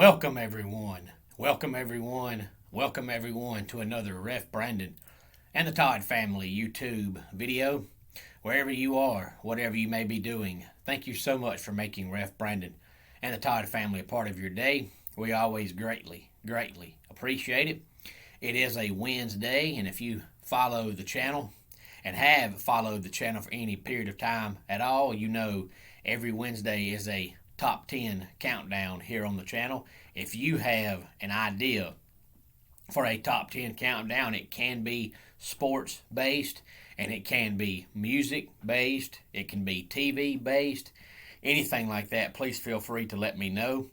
Welcome everyone. Welcome everyone. Welcome everyone to another Ref Brandon and the Todd Family YouTube video. Wherever you are, whatever you may be doing, thank you so much for making Ref Brandon and the Todd Family a part of your day. We always greatly appreciate it. It is a Wednesday, and if you follow the channel and have followed the channel for any period of time at all, you know every Wednesday is a top 10 countdown here on the channel. If you have an idea for a top 10 countdown, it can be sports based and it can be music based, it can be TV based, anything like that. Please feel free to let me know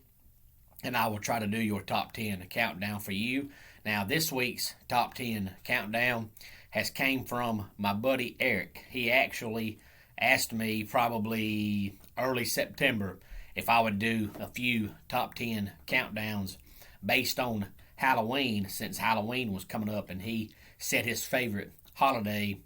and I will try to do your top 10 countdown for you. Now, this week's top 10 countdown has came from my buddy Eric. He actually asked me probably early September if I would do a few top 10 countdowns based on Halloween, since Halloween was coming up, and he said his favorite holiday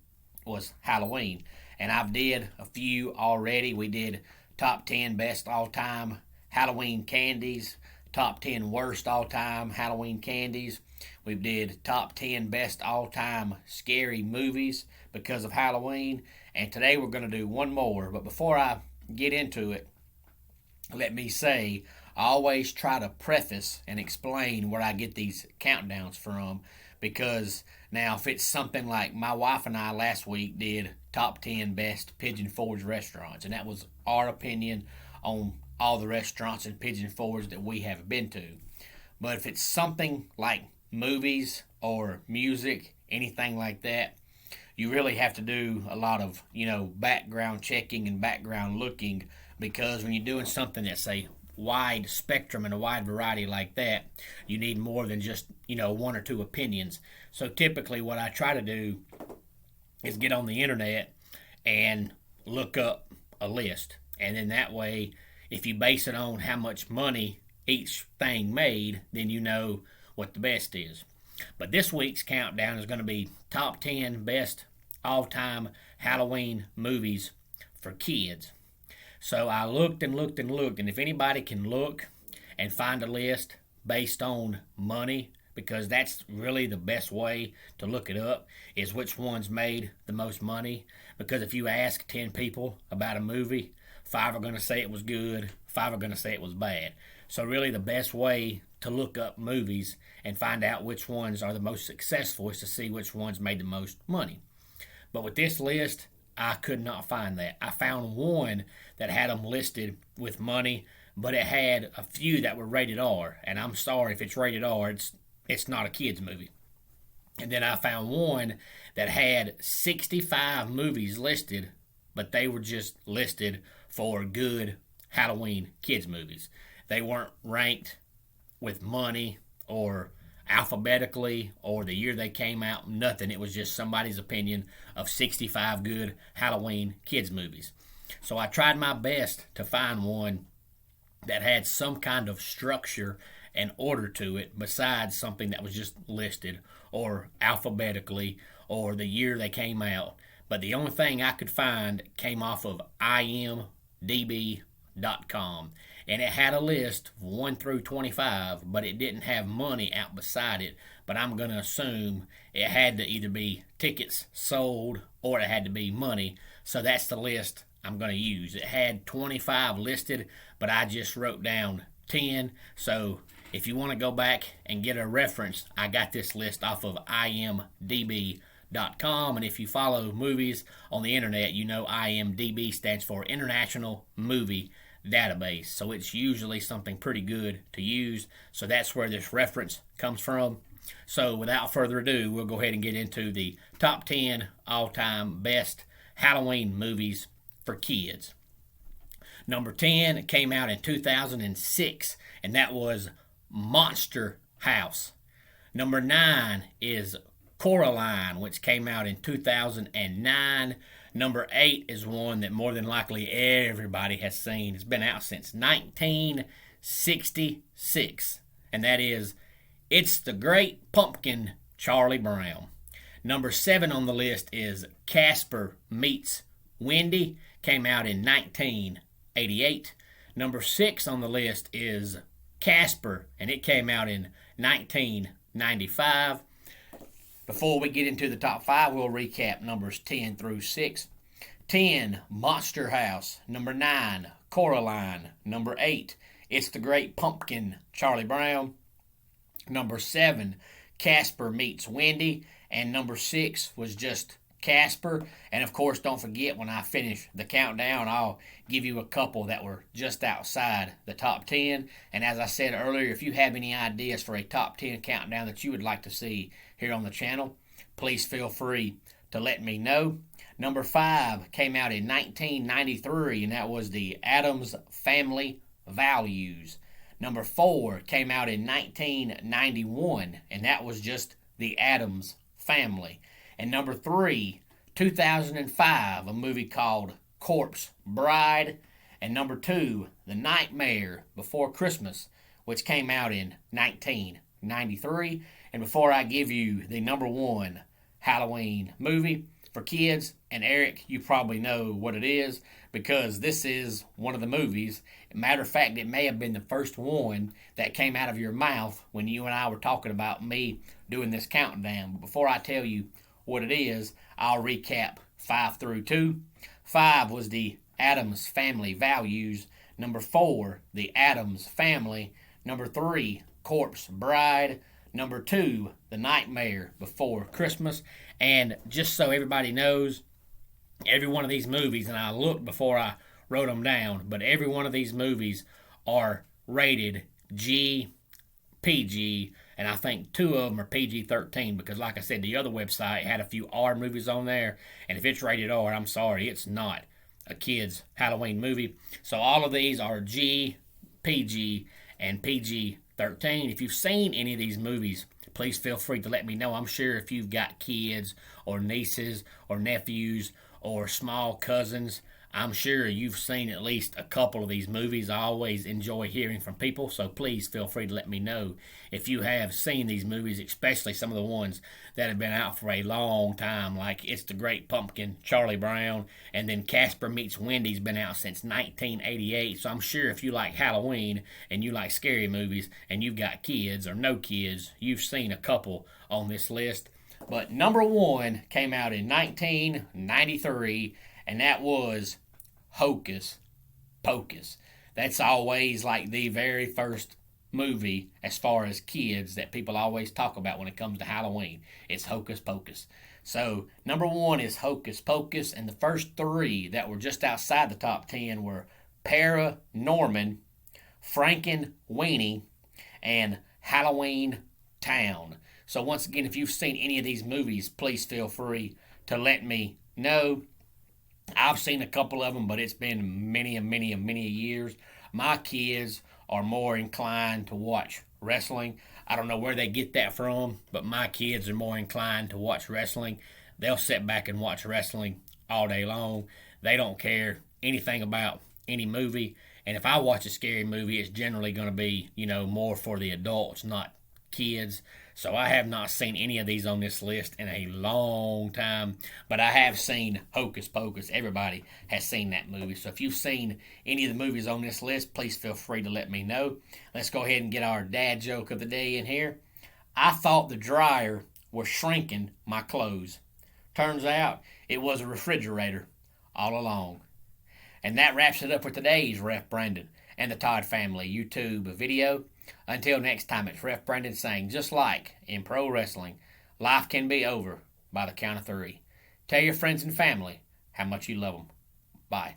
was Halloween. And I've did a few already. We did top 10 best all-time Halloween candies, top 10 worst all-time Halloween candies. We did top 10 best all-time scary movies because of Halloween. And today we're going to do one more. But before I get into it, let me say, I always try to preface and explain where I get these countdowns from, because now if it's something like my wife and I last week did top 10 best Pigeon Forge restaurants, and that was our opinion on all the restaurants in Pigeon Forge that we have been to. But if it's something like movies or music, anything like that, you really have to do a lot of, background checking and background looking, because when you're doing something that's a wide spectrum and a wide variety like that, you need more than just, one or two opinions. So typically what I try to do is get on the internet and look up a list. And then that way, if you base it on how much money each thing made, then you know what the best is. But this week's countdown is going to be top 10 best all-time Halloween movies for kids. So I looked and looked and looked, and if anybody can look and find a list based on money, because that's really the best way to look it up, is which ones made the most money. Because if you ask 10 people about a movie, 5 are going to say it was good, 5 are going to say it was bad. So really the best way to look up movies and find out which ones are the most successful is to see which ones made the most money. But with this list, I could not find that. I found one that had them listed with money, but it had a few that were rated R. And I'm sorry, if it's rated R, it's not a kid's movie. And then I found one that had 65 movies listed, but they were just listed for good Halloween kids movies. They weren't ranked with money or alphabetically or the year they came out, nothing. It was just somebody's opinion of 65 good Halloween kids movies. So I tried my best to find one that had some kind of structure and order to it besides something that was just listed or alphabetically or the year they came out. But the only thing I could find came off of imdb.com. And it had a list of 1 through 25, but it didn't have money out beside it. But I'm going to assume it had to either be tickets sold or it had to be money. So that's the list I'm going to use. It had 25 listed, but I just wrote down 10. So if you want to go back and get a reference, I got this list off of imdb.com. And if you follow movies on the internet, you know IMDb stands for International Movie Database. So it's usually something pretty good to use. So that's where this reference comes from. So without further ado, we'll go ahead and get into the top 10 all-time best Halloween movies for kids. Number 10 came out in 2006, and that was Monster House. Number 9 is Coraline, which came out in 2009. Number 8 is one that more than likely everybody has seen. It's been out since 1966, and that is It's the Great Pumpkin, Charlie Brown. Number 7 on the list is Casper Meets Wendy, came out in 1988. Number 6 on the list is Casper, and it came out in 1995. Before we get into the top 5, we'll recap numbers 10 through 6. 10, Monster House. Number 9, Coraline. Number 8, It's the Great Pumpkin, Charlie Brown. Number 7, Casper Meets Wendy. And number 6 was just Casper. And of course, don't forget, when I finish the countdown, I'll give you a couple that were just outside the top 10. And as I said earlier, if you have any ideas for a top 10 countdown that you would like to see here on the channel, please feel free to let me know. Number 5 came out in 1993, and that was the Addams Family Values. Number 4 came out in 1991, and that was just the Addams Family. And number 3, 2005, a movie called Corpse Bride. And number 2, The Nightmare Before Christmas, which came out in 1993. And before I give you the number 1 Halloween movie for kids, and Eric, you probably know what it is because this is one of the movies. Matter of fact, it may have been the first one that came out of your mouth when you and I were talking about me doing this countdown. But before I tell you what it is, I'll recap 5 through 2. 5 was the Addams Family Values. Number 4, the Addams Family. Number 3, Corpse Bride. Number 2, The Nightmare Before Christmas. And just so everybody knows, every one of these movies, and I looked before I wrote them down, but every one of these movies are rated G, PG, and I think 2 of them are PG-13 because, like I said, the other website had a few R movies on there, and if it's rated R, I'm sorry, it's not a kid's Halloween movie. So all of these are G, PG, and PG-13. If you've seen any of these movies, please feel free to let me know. I'm sure if you've got kids or nieces or nephews or small cousins, I'm sure you've seen at least a couple of these movies. I always enjoy hearing from people, so please feel free to let me know if you have seen these movies, especially some of the ones that have been out for a long time, like It's the Great Pumpkin, Charlie Brown, and then Casper Meets Wendy's been out since 1988. So I'm sure if you like Halloween and you like scary movies and you've got kids or no kids, you've seen a couple on this list. But number 1 came out in 1993, and that was Hocus Pocus. That's always like the very first movie as far as kids that people always talk about when it comes to Halloween. It's Hocus Pocus. So number 1 is Hocus Pocus, and the first 3 that were just outside the top 10 were Paranorman, Frankenweenie, and Halloween Town. So once again, if you've seen any of these movies, please feel free to let me know. I've seen a couple of them, but it's been many years. My kids are more inclined to watch wrestling. I don't know where they get that from, but my kids are more inclined to watch wrestling. They'll sit back and watch wrestling all day long. They don't care anything about any movie. And if I watch a scary movie, it's generally going to be, more for the adults, not kids. So I have not seen any of these on this list in a long time, but I have seen Hocus Pocus. Everybody has seen that movie. So if you've seen any of the movies on this list, please feel free to let me know. Let's go ahead and get our dad joke of the day in here. I thought the dryer was shrinking my clothes. Turns out it was a refrigerator all along. And that wraps it up for today's Ref Brandon and the Todd Family YouTube video. Until next time, it's Ref Brandon saying, just like in pro wrestling, life can be over by the count of 3. Tell your friends and family how much you love them. Bye.